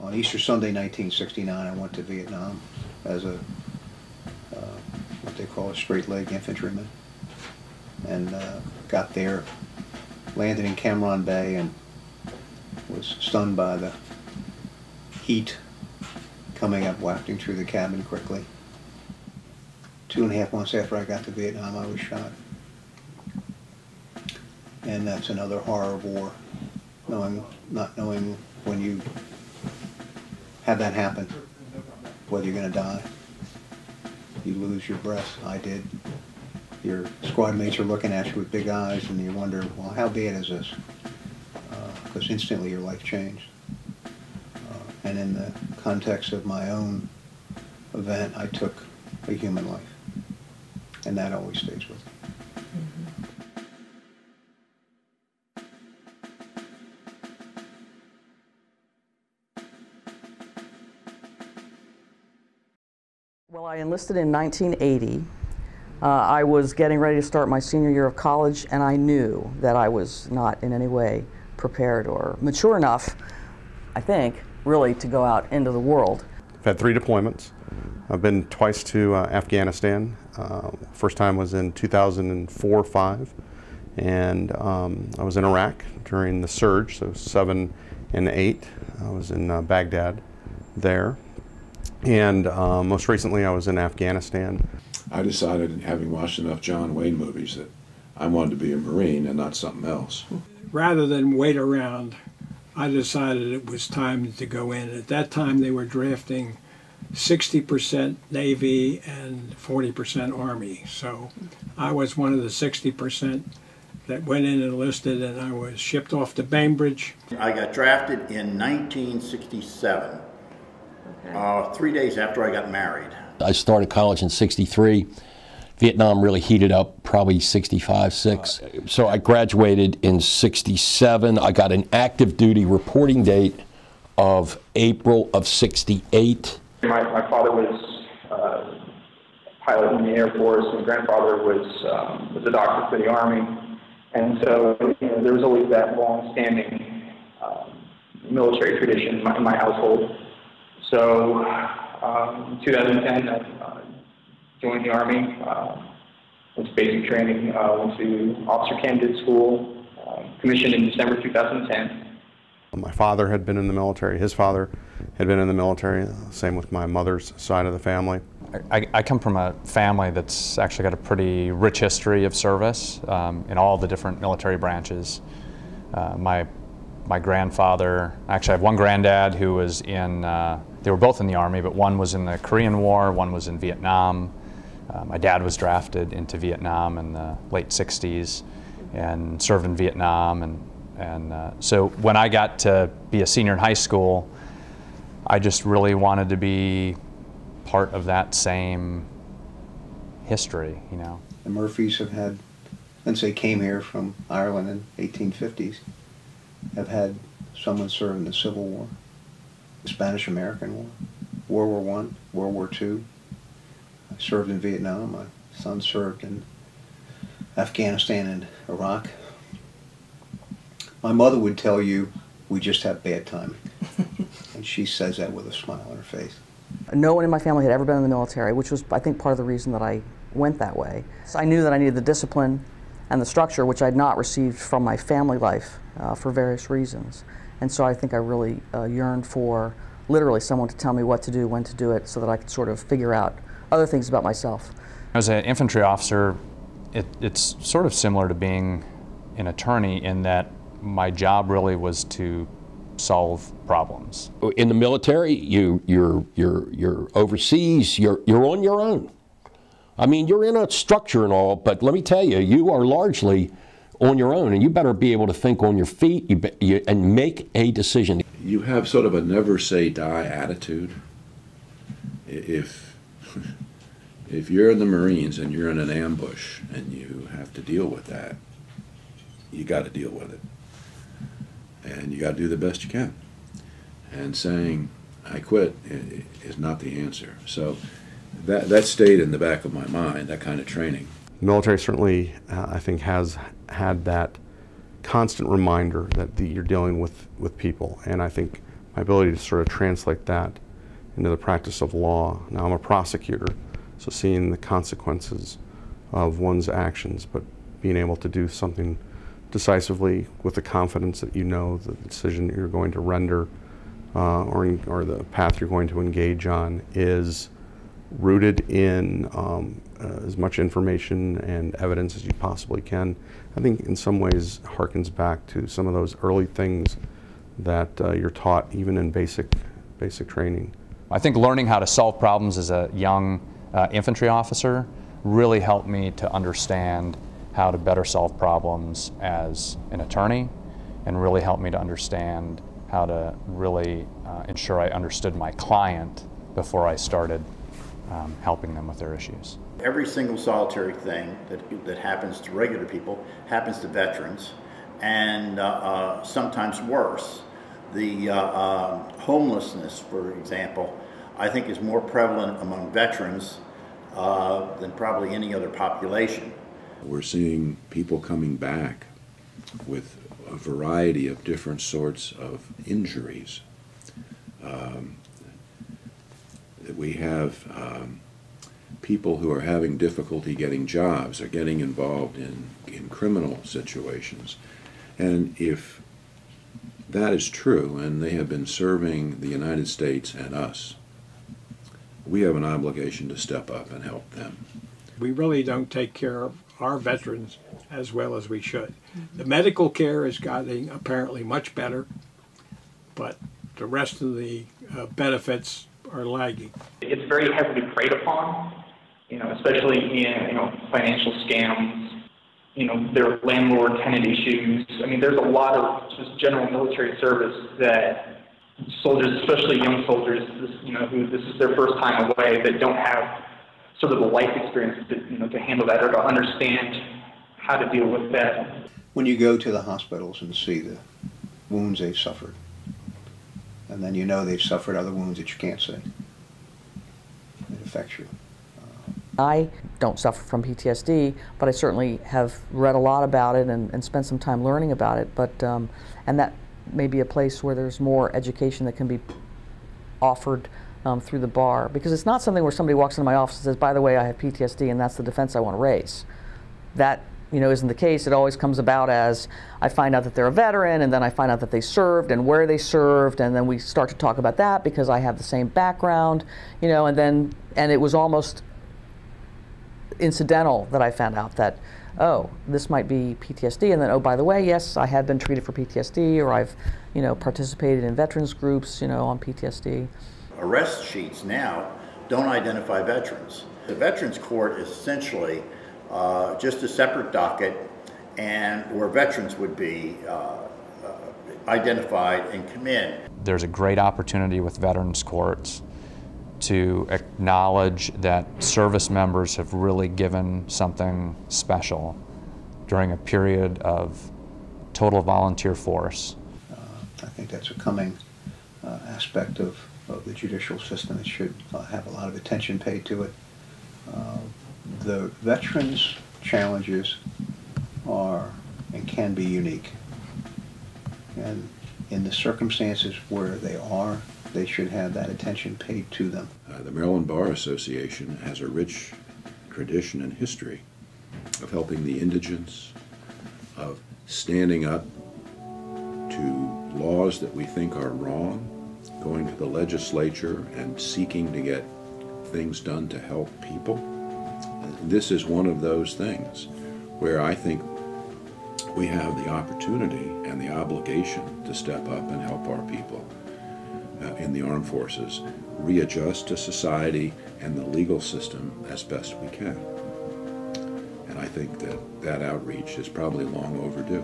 On Easter Sunday 1969, I went to Vietnam as a what they call a straight leg infantryman, and got there, landed in Cam Ranh Bay, and was stunned by the heat coming up, wafting through the cabin quickly. 2.5 months after I got to Vietnam, I was shot. And that's another horror of war, not knowing when you have that happen, whether you're going to die. You lose your breath. I did. Your squad mates are looking at you with big eyes, and you wonder, well, how bad is this? Because instantly your life changed. And in the context of my own event, I took a human life. And that always stays with me. Well, I enlisted in 1980. I was getting ready to start my senior year of college, and I knew that I was not in any way prepared or mature enough, I think, really to go out into the world. I've had 3 deployments. I've been twice to Afghanistan. First time was in 2004-05, and I was in Iraq during the surge, so 7 and 8. I was in Baghdad there. And most recently I was in Afghanistan. I decided, having watched enough John Wayne movies, that I wanted to be a Marine and not something else. Rather than wait around, I decided it was time to go in. At that time they were drafting 60% Navy and 40% Army. So I was one of the 60% that went in and enlisted, and I was shipped off to Bainbridge. I got drafted in 1967, 3 days after I got married. I started college in '63. Vietnam really heated up probably 65, 6. So I graduated in '67. I got an active duty reporting date of April of '68. My father was a pilot in the Air Force, and grandfather was a doctor for the Army. And so, you know, there was always that long-standing military tradition in my household. So, in 2010, I joined the Army, went to basic training, went to officer candidate school, commissioned in December 2010. My father had been in the military, his father had been in the military, same with my mother's side of the family. I come from a family that's actually got a pretty rich history of service in all the different military branches. My grandfather, actually I have one granddad who was in, they were both in the Army, but one was in the Korean War, one was in Vietnam. My dad was drafted into Vietnam in the late 60s and served in Vietnam. And so when I got to be a senior in high school, I just really wanted to be part of that same history, you know. The Murphys have had, since they came here from Ireland in 1850s, have had someone serve in the Civil War, the Spanish-American War, World War I, World War II. I served in Vietnam. My son served in Afghanistan and Iraq. My mother would tell you, we just have bad timing. And she says that with a smile on her face. No one in my family had ever been in the military, which was, I think, part of the reason that I went that way. So I knew that I needed the discipline and the structure, which I had not received from my family life for various reasons. And so I think I really yearned for literally someone to tell me what to do, when to do it, so that I could sort of figure out other things about myself. As an infantry officer, it's sort of similar to being an attorney in that my job really was to solve problems. In the military, you're overseas, you're on your own. I mean, you're in a structure and all, but let me tell you, you are largely on your own, and you better be able to think on your feet and make a decision. You have sort of a never say die attitude. If you're in the Marines and you're in an ambush and you have to deal with that, you got to deal with it. And you got to do the best you can. And saying, I quit, is not the answer. So that stayed in the back of my mind, that kind of training. The military certainly, I think, has had that constant reminder that you're dealing with people. And I think my ability to sort of translate that into the practice of law. Now I'm a prosecutor, so seeing the consequences of one's actions, but being able to do something decisively with the confidence that you know the decision that you're going to render or the path you're going to engage on is rooted in as much information and evidence as you possibly can. I think in some ways harkens back to some of those early things that you're taught even in basic training. I think learning how to solve problems as a young infantry officer really helped me to understand how to better solve problems as an attorney, and really helped me to understand how to really ensure I understood my client before I started helping them with their issues. Every single solitary thing that happens to regular people happens to veterans, and sometimes worse. The homelessness, for example, I think is more prevalent among veterans than probably any other population. We're seeing people coming back with a variety of different sorts of injuries. We have people who are having difficulty getting jobs or getting involved in criminal situations. And if that is true, and they have been serving the United States and us, we have an obligation to step up and help them. We really don't take care of our veterans as well as we should. The medical care is getting apparently much better, but the rest of the benefits are lagging. It's very heavily preyed upon, especially in financial scams. There are landlord-tenant issues. I mean, there's a lot of just general military service that soldiers, especially young soldiers, who this is their first time away, that don't have sort of the life experience to handle that or to understand how to deal with that. When you go to the hospitals and see the wounds they've suffered, and then they've suffered other wounds that you can't see, it affects you. I don't suffer from PTSD, but I certainly have read a lot about it and spent some time learning about it. But and that may be a place where there's more education that can be offered through the bar, because it's not something where somebody walks into my office and says, "By the way, I have PTSD, and that's the defense I want to raise." That isn't the case. It always comes about as I find out that they're a veteran, and then I find out that they served and where they served, and then we start to talk about that because I have the same background, and it was almost incidental that I found out that, oh, this might be PTSD, and then, oh, by the way, yes, I have been treated for PTSD, or I've, participated in veterans groups, on PTSD. Arrest sheets now don't identify veterans. The Veterans Court is essentially just a separate docket, and where veterans would be identified and come in. There's a great opportunity with veterans courts to acknowledge that service members have really given something special during a period of total volunteer force. I think that's a coming aspect of the judicial system. It should have a lot of attention paid to it. The veterans' challenges are and can be unique. And in the circumstances where they should have that attention paid to them. The Maryland Bar Association has a rich tradition and history of helping the indigents, of standing up to laws that we think are wrong, going to the legislature and seeking to get things done to help people. This is one of those things where I think we have the opportunity and the obligation to step up and help our people in the armed forces readjust to society and the legal system as best we can. And I think that outreach is probably long overdue.